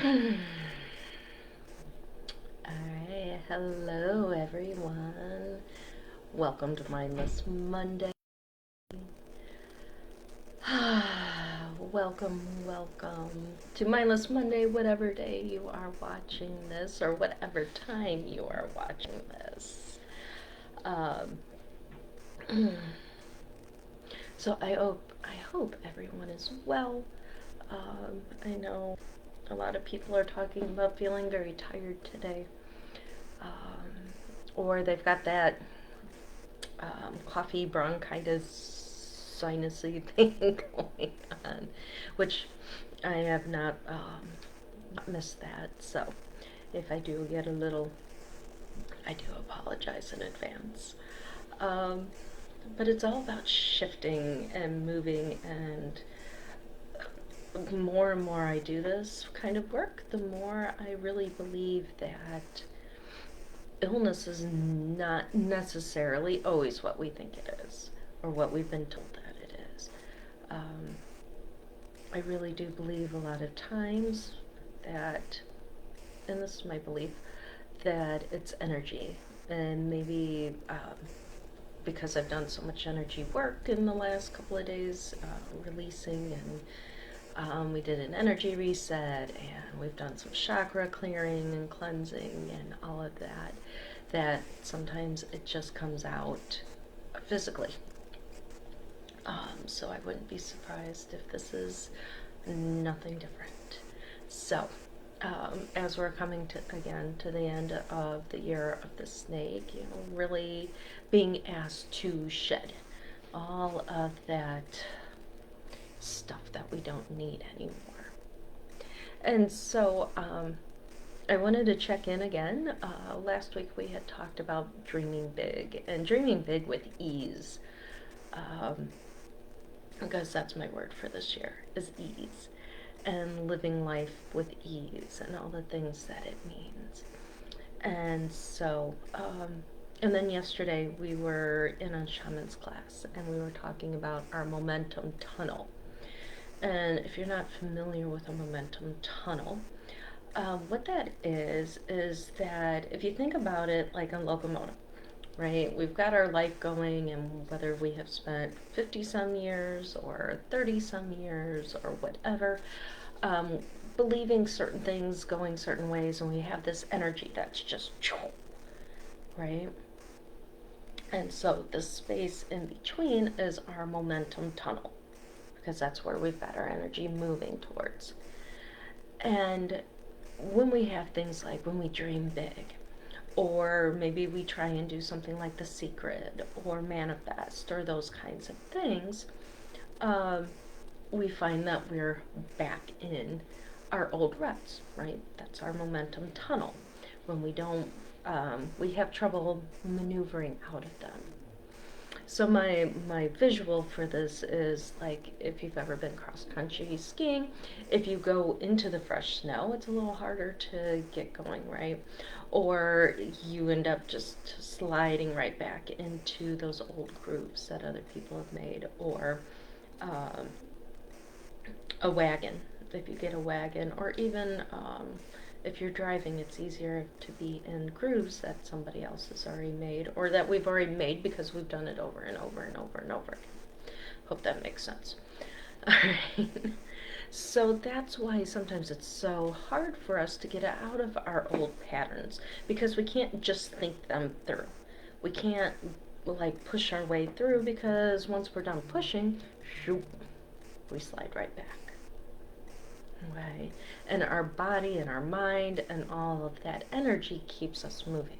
Alright, hello everyone. Welcome to Mindless Monday. welcome to Mindless Monday, whatever day you are watching this or whatever time you are watching this. Um, so I hope everyone is well. I know a lot of people are talking about feeling very tired today. Or they've got that coffee bronchitis sinusy thing going on, which I have not missed that. So if I do get a little, I do apologize in advance. But it's all about shifting and moving, and more and more I do this kind of work, the more I really believe that illness is not necessarily always what we think it is or what we've been told that it is. I really do believe a lot of times that, and this is my belief, that it's energy. And maybe because I've done so much energy work in the last couple of days, releasing, and we did an energy reset, and we've done some chakra clearing and cleansing and all of that, that sometimes it just comes out physically. So I wouldn't be surprised if this is nothing different. So as we're coming to again to the end of the year of the snake, really being asked to shed all of that stuff that we don't need anymore. And so I wanted to check in again. Last week we had talked about dreaming big, and dreaming big with ease, because that's my word for this year, is ease, and living life with ease and all the things that it means. And so and then yesterday we were in a shaman's class, and we were talking about our momentum tunnel. And if you're not familiar with a momentum tunnel, what that is that if you think about it like a locomotive, right? We've got our life going, and whether we have spent 50 some years or 30 some years or whatever, believing certain things, going certain ways, and we have this energy that's just, right? And so the space in between is our momentum tunnel, because that's where we've got our energy moving towards. And when we have things like when we dream big, or maybe we try and do something like The Secret or manifest or those kinds of things, we find that we're back in our old ruts, right? That's our momentum tunnel. When we don't, we have trouble maneuvering out of them. So my visual for this is like if you've ever been cross country skiing, if you go into the fresh snow, it's a little harder to get going, right? Or you end up just sliding right back into those old grooves that other people have made, or a wagon. If you get a wagon, or even if you're driving, it's easier to be in grooves that somebody else has already made, or that we've already made because we've done it over and over and over and over again. Hope that makes sense. All right. So that's why sometimes it's so hard for us to get out of our old patterns, because we can't just think them through. We can't like push our way through, because once we're done pushing, shoot, we slide right back. Right? And our body and our mind and all of that energy keeps us moving.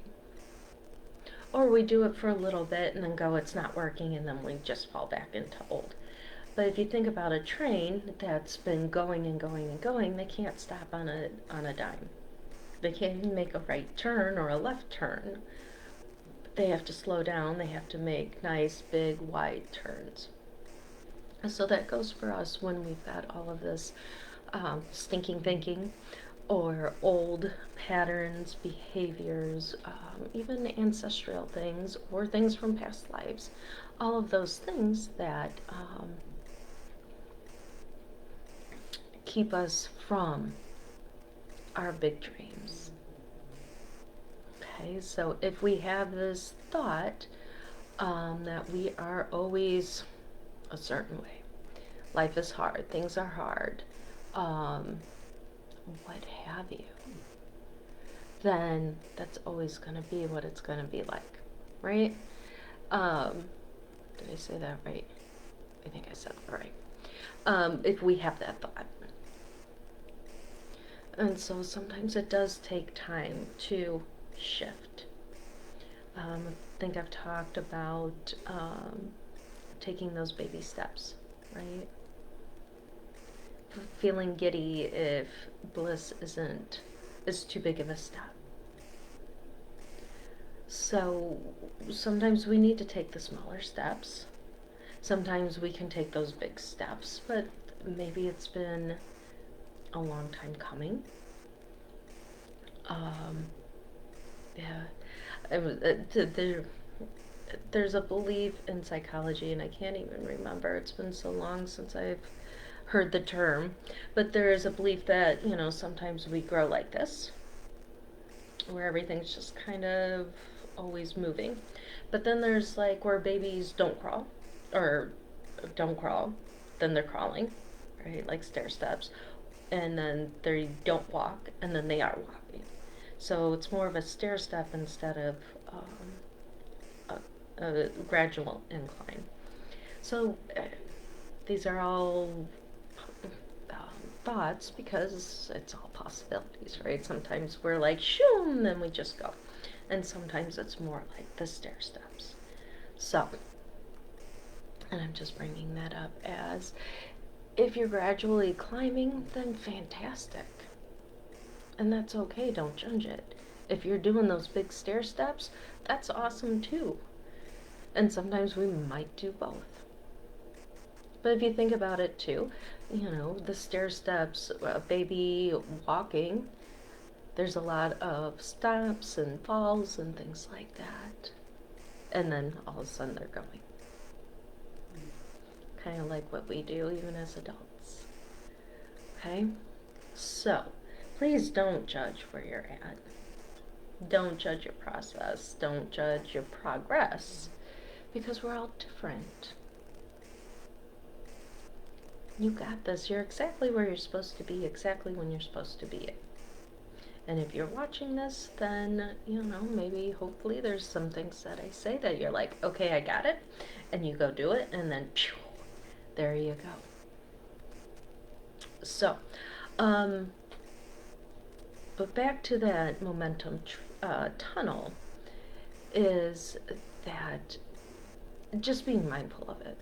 Or we do it for a little bit and then go, it's not working, and then we just fall back into old. But if you think about a train that's been going and going and going, they can't stop on a dime. They can't even make a right turn or a left turn. They have to slow down. They have to make nice, big, wide turns. So that goes for us when we've got all of this stinking thinking, or old patterns, behaviors, even ancestral things, or things from past lives. All of those things that keep us from our big dreams. Okay, so if we have this thought that we are always a certain way, life is hard, things are hard, what have you, then that's always going to be what it's going to be like, right? Did I say that right? I think I said it right. If we have that thought. And so sometimes it does take time to shift. I think I've talked about taking those baby steps, right? Feeling giddy if bliss is too big of a step. So sometimes we need to take the smaller steps. Sometimes we can take those big steps, but there's been a long time coming. There's a belief in psychology, and I can't even remember. It's been so long since I've heard the term, but there is a belief that, sometimes we grow like this, where everything's just kind of always moving. But then there's like where babies don't crawl, then they're crawling, right? Like stair steps. And then they don't walk, and then they are walking. So it's more of a stair step instead of a gradual incline. So these are all thoughts because it's all possibilities, right? Sometimes we're like, shoom, then we just go. And sometimes it's more like the stair steps. So, and I'm just bringing that up as, if you're gradually climbing, then fantastic. And that's okay, don't judge it. If you're doing those big stair steps, that's awesome too. And sometimes we might do both. But if you think about it too, the stair steps, a baby walking, there's a lot of stops and falls and things like that. And then all of a sudden they're going. Kind of like what we do even as adults. Okay? So, please don't judge where you're at. Don't judge your process. Don't judge your progress. Because we're all different. You got this. You're exactly where you're supposed to be, exactly when you're supposed to be it. And if you're watching this, then, maybe, hopefully, there's some things that I say that you're like, okay, I got it. And you go do it, and then, phew, there you go. So, but back to that momentum tunnel, is that just being mindful of it,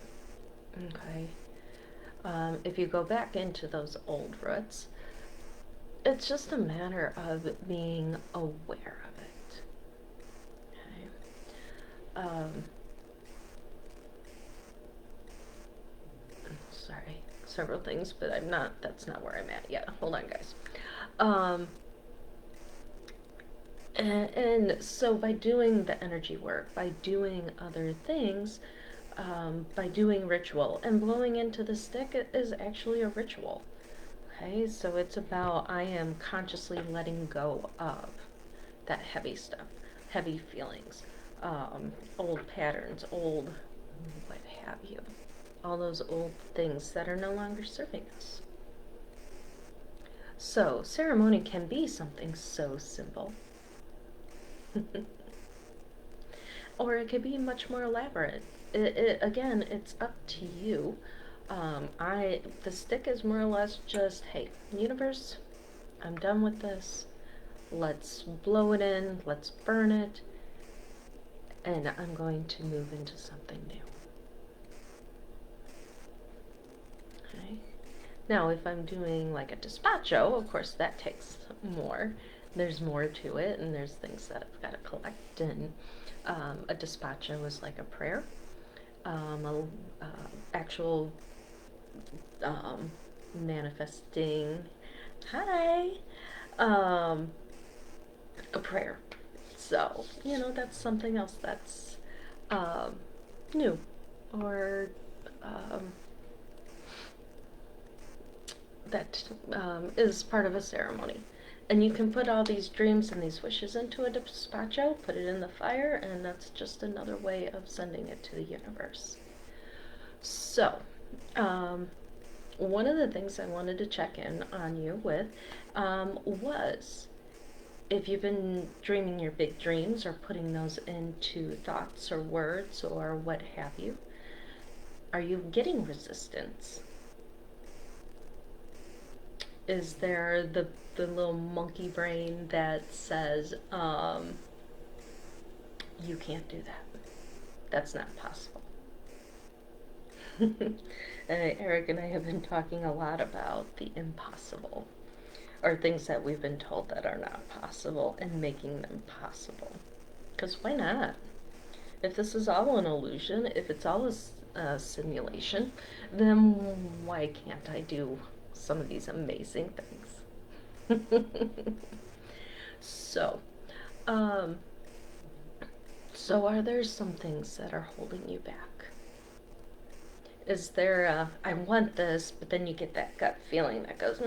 okay? If you go back into those old roots, it's just a matter of being aware of it, okay? Sorry, several things, but that's not where I'm at yet. Hold on, guys. And so by doing the energy work, by doing other things, by doing ritual, and blowing into the stick is actually a ritual. Okay, so it's about, I am consciously letting go of that heavy stuff, heavy feelings, old patterns, old what have you, all those old things that are no longer serving us. So ceremony can be something so simple. Or it could be much more elaborate. Again, it's up to you. The stick is more or less just, hey, universe, I'm done with this. Let's blow it in, let's burn it, and I'm going to move into something new. Okay. Now, if I'm doing like a despacho, of course that takes more. There's more to it, and there's things that I've got to collect, and a despacho is like a prayer, actual manifesting, a prayer. So, that's something else that's new, or that is part of a ceremony. And you can put all these dreams and these wishes into a despacho, put it in the fire, and that's just another way of sending it to the universe. So, one of the things I wanted to check in on you with was if you've been dreaming your big dreams or putting those into thoughts or words or what have you, are you getting resistance? Is there the little monkey brain that says, you can't do that? That's not possible. Eric and I have been talking a lot about the impossible, or things that we've been told that are not possible, and making them possible. Because why not? If this is all an illusion, if it's all a simulation, then why can't I do some of these amazing things? So, so are there some things that are holding you back? Is there a, I want this, but then you get that gut feeling that goes,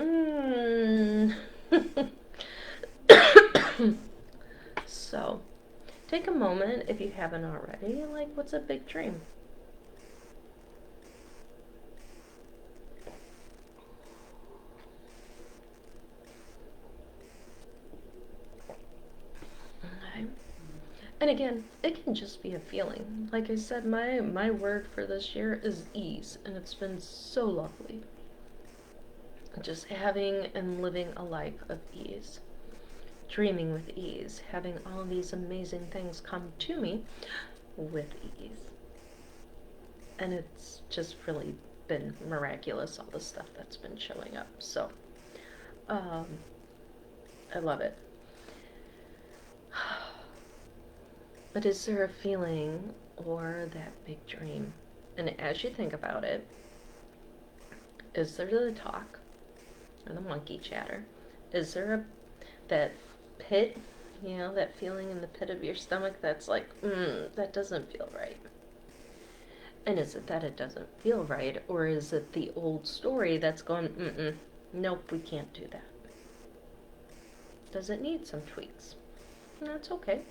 So, take a moment, if you haven't already, like, what's a big dream? Okay. And again, it can just be a feeling. Like I said, my word for this year is ease, and it's been so lovely. Just having and living a life of ease. Dreaming with ease, having all these amazing things come to me with ease. And it's just really been miraculous, all the stuff that's been showing up. So, I love it. But is there a feeling or that big dream? And as you think about it, is there the talk or the monkey chatter? Is there that pit, that feeling in the pit of your stomach that's like, that doesn't feel right? And is it that it doesn't feel right, or is it the old story that's going, nope, we can't do that? Does it need some tweaks? And that's okay,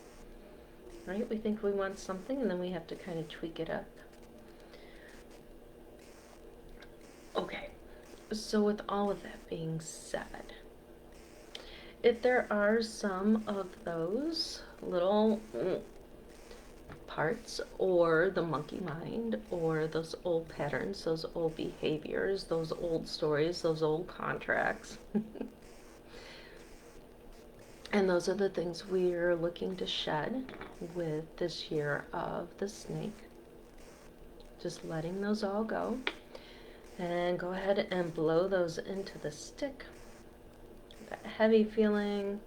right? We think we want something, and then we have to kind of tweak it up. Okay, so with all of that being said, if there are some of those little parts, or the monkey mind, or those old patterns, those old behaviors, those old stories, those old contracts, and those are the things we're looking to shed with this year of the snake, just letting those all go, and go ahead and blow those into the stick. That heavy feeling,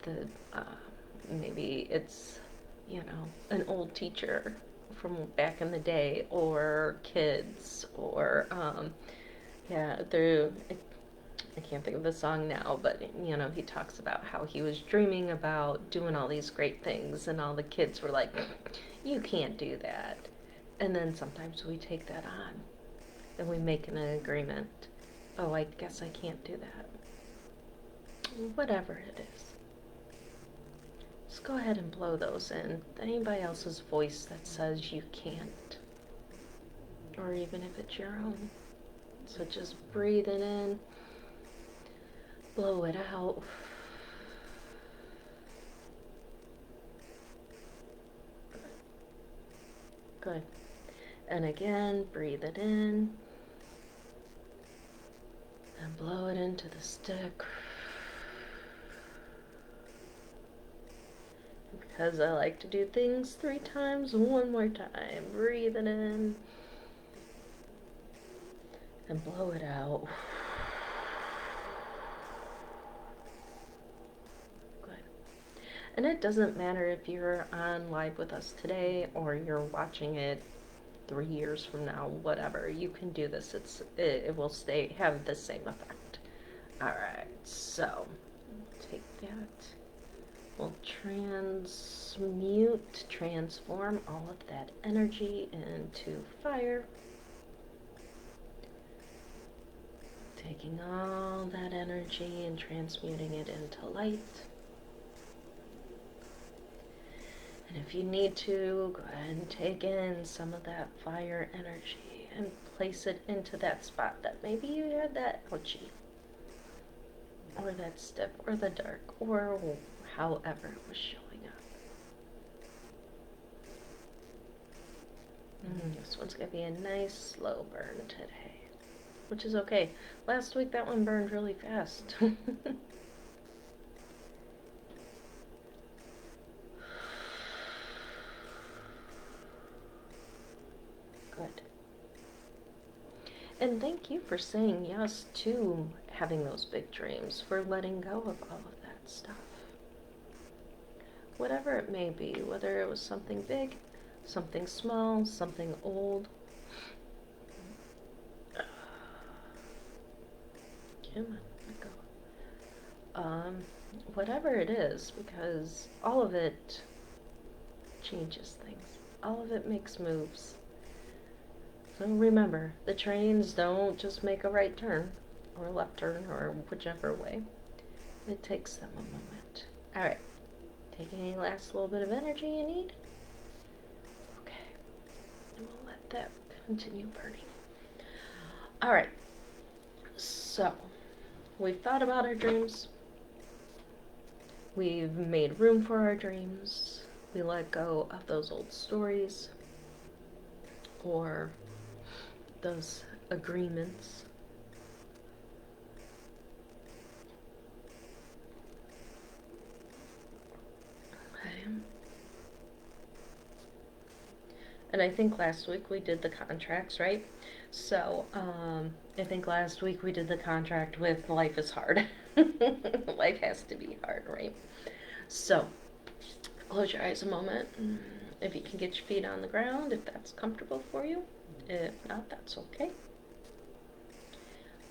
the maybe it's an old teacher from back in the day, or kids, or I can't think of the song now, but he talks about how he was dreaming about doing all these great things, and all the kids were like, you can't do that. And then sometimes we take that on and we make an agreement. Oh, I guess I can't do that. Whatever it is, just go ahead and blow those in. Anybody else's voice that says you can't, or even if it's your own. So just breathe it in, blow it out. Good. And again, breathe it in and blow it into the stick. Because I like to do things 3 times, one more time. Breathe it in and blow it out. Good. And it doesn't matter if you're on live with us today or you're watching it 3 years from now, whatever. You can do this. It will have the same effect. Alright, so take that. We'll transform all of that energy into fire. taking all that energy and transmuting it into light. And if you need to, go ahead and take in some of that fire energy and place it into that spot that maybe you had that ouchie, or that stiff, or the dark, or however it was showing up. This one's going to be a nice slow burn today, which is okay. Last week that one burned really fast. Good. And thank you for saying yes to having those big dreams, for letting go of all of that stuff. Whatever it may be, whether it was something big, something small, something old. Come on, let go. Whatever it is, because all of it changes things. All of it makes moves. So remember, the trains don't just make a right turn, or a left turn, or whichever way. It takes them a moment. Alright, take any last little bit of energy you need. Okay, and we'll let that continue burning. Alright, so we've thought about our dreams. We've made room for our dreams. We let go of those old stories, or those agreements. Okay. And I think last week we did the contracts, right? So, I think last week we did the contract with life is hard. Life has to be hard, right? So, close your eyes a moment. If you can get your feet on the ground, if that's comfortable for you. If not, that's okay.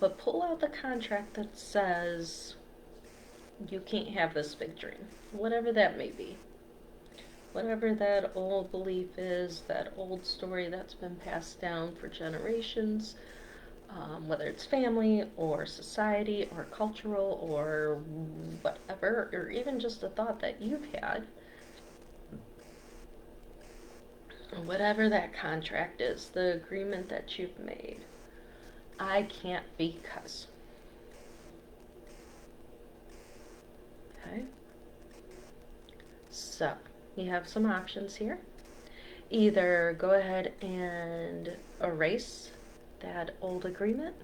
But pull out the contract that says you can't have this big dream, whatever that may be. Whatever that old belief is, that old story that's been passed down for generations, whether it's family or society or cultural or whatever, or even just a thought that you've had. Whatever that contract is, the agreement that you've made. I can't because. Okay? So, you have some options here. Either go ahead and erase that old agreement.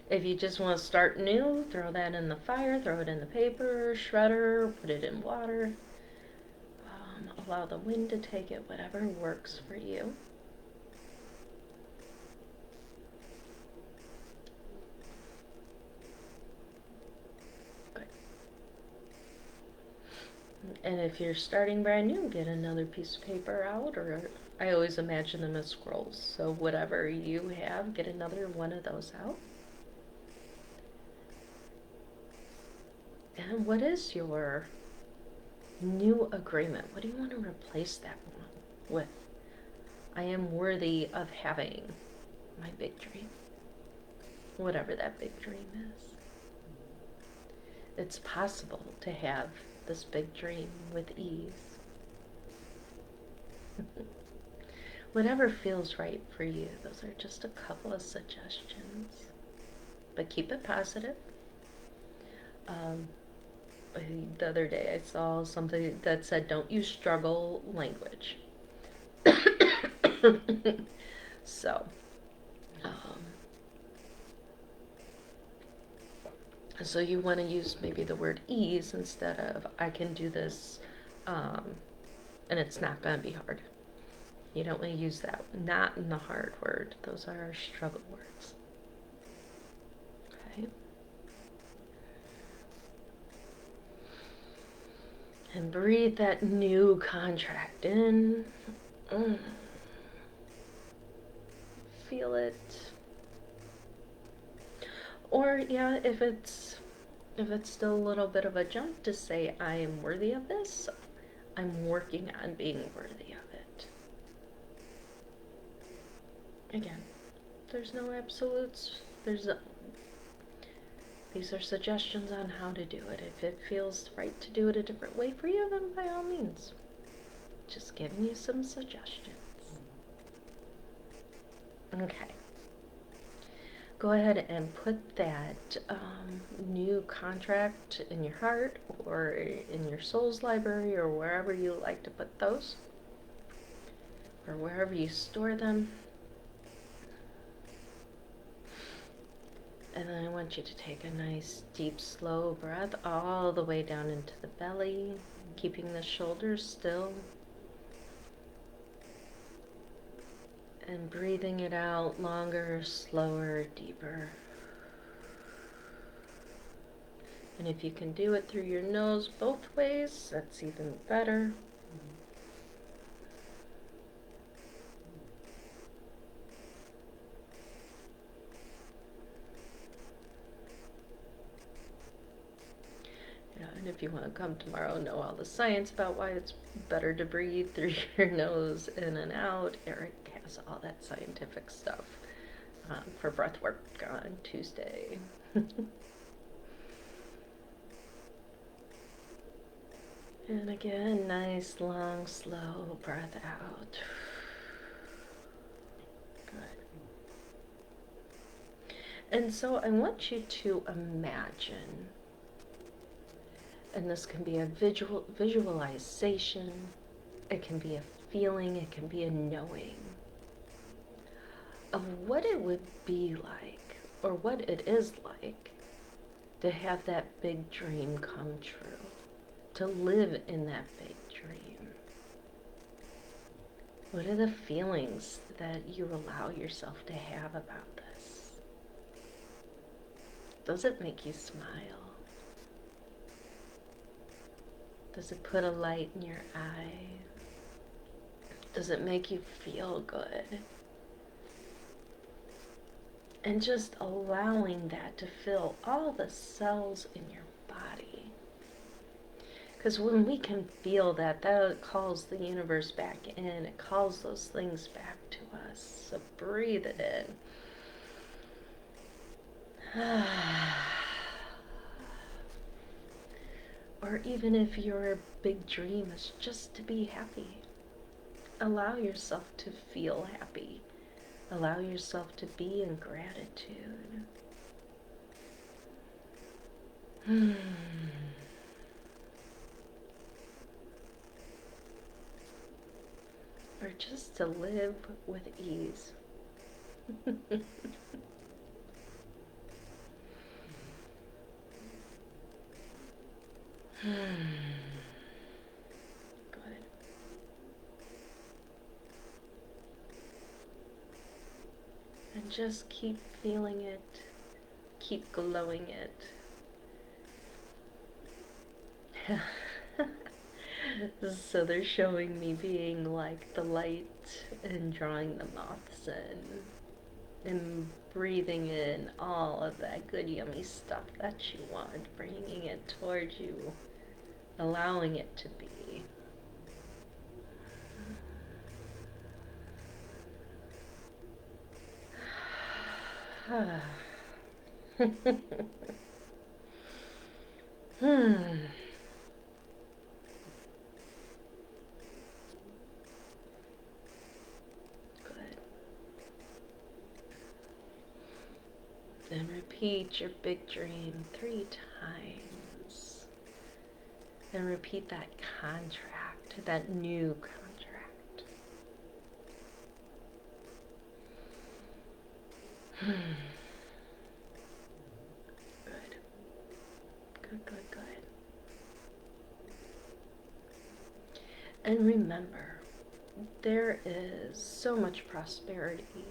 If you just want to start new, throw that in the fire, throw it in the paper, shredder, put it in water. Allow the wind to take it, whatever works for you. Good. And if you're starting brand new, get another piece of paper out, or I always imagine them as scrolls. So whatever you have, get another one of those out. And what is your new agreement? What do you want to replace that one with? I am worthy of having my big dream. Whatever that big dream is. It's possible to have this big dream with ease. Whatever feels right for you. Those are just a couple of suggestions. But keep it positive. The other day I saw something that said, don't use struggle language. So, so you want to use maybe the word ease instead of I can do this, and it's not going to be hard. You don't want to use that. Not in the hard word. Those are our struggle words. Okay. And breathe that new contract in. Feel it. Or yeah, if it's still a little bit of a jump to say I am worthy of this, I'm working on being worthy of it. Again, there's no absolutes. There's a, these are suggestions on how to do it. If it feels right to do it a different way for you, then by all means. Just giving you some suggestions. Okay. Go ahead and put that new contract in your heart or in your soul's library or wherever you like to put those, or wherever you store them. And then I want you to take a nice deep slow breath all the way down into the belly, keeping the shoulders still. And breathing it out longer, slower, deeper. And if you can do it through your nose both ways, that's even better. Yeah, and if you want to come tomorrow and know all the science about why it's better to breathe through your nose in and out, Eric has all that scientific stuff for breath work on Tuesday. And again, nice, long, slow breath out. Good. And so I want you to imagine, and this can be a visualization, it can be a feeling, it can be a knowing of what it would be like, or what it is like, to have that big dream come true, to live in that big dream. What are the feelings that you allow yourself to have about this? Does it make you smile? Does it put a light in your eye? Does it make you feel good? And just allowing that to fill all the cells in your body. Because when we can feel that, that calls the universe back in. It calls those things back to us. So breathe it in. Or even if your big dream is just to be happy, allow yourself to feel happy. Allow yourself to be in gratitude. Or just to live with ease. Good. And just keep feeling it, keep glowing it. So they're showing me being like the light and drawing the moths in and breathing in all of that good yummy stuff that you want, bringing it towards you, allowing it to be. Then repeat your big dream 3 times. And repeat that contract, that new contract. Good. Good, good, good. And remember, there is so much prosperity.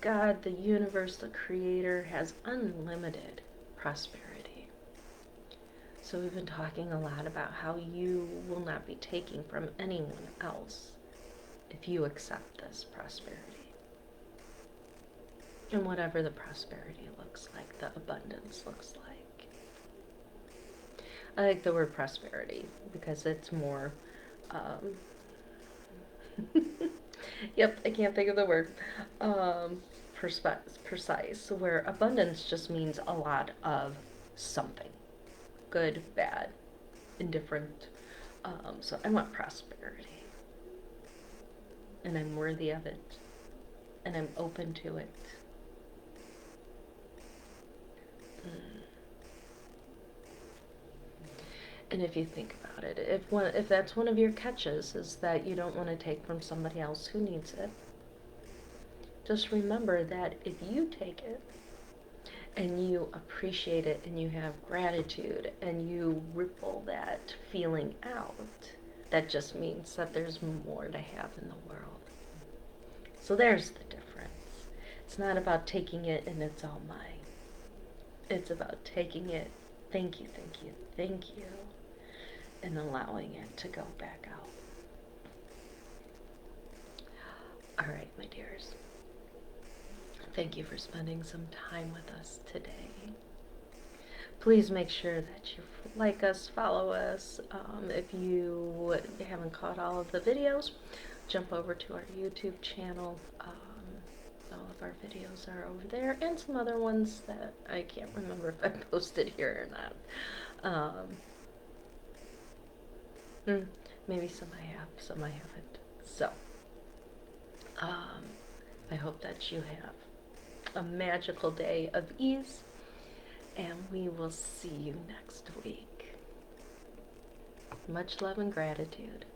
God, the universe, the creator has unlimited prosperity. So we've been talking a lot about how you will not be taking from anyone else if you accept this prosperity. And whatever the prosperity looks like, the abundance looks like. I like the word prosperity because it's more, yep, I can't think of the word. precise, where abundance just means a lot of something. Good, bad, indifferent. So I want prosperity. And I'm worthy of it. And I'm open to it. And if you think about it, if that's one of your catches, is that you don't want to take from somebody else who needs it, just remember that if you take it and you appreciate it and you have gratitude and you ripple that feeling out, that just means that there's more to have in the world. So there's the difference. It's not about taking it and it's all mine. It's about taking it, thank you, thank you, thank you, and allowing it to go back out. All right, my dears. Thank you for spending some time with us today. Please make sure that you like us, follow us. If you haven't caught all of the videos, jump over to our YouTube channel. All of our videos are over there, and some other ones that I can't remember if I posted here or not. Maybe some I have, some I haven't. So, I hope that you have a magical day of ease, and we will see you next week. Much love and gratitude.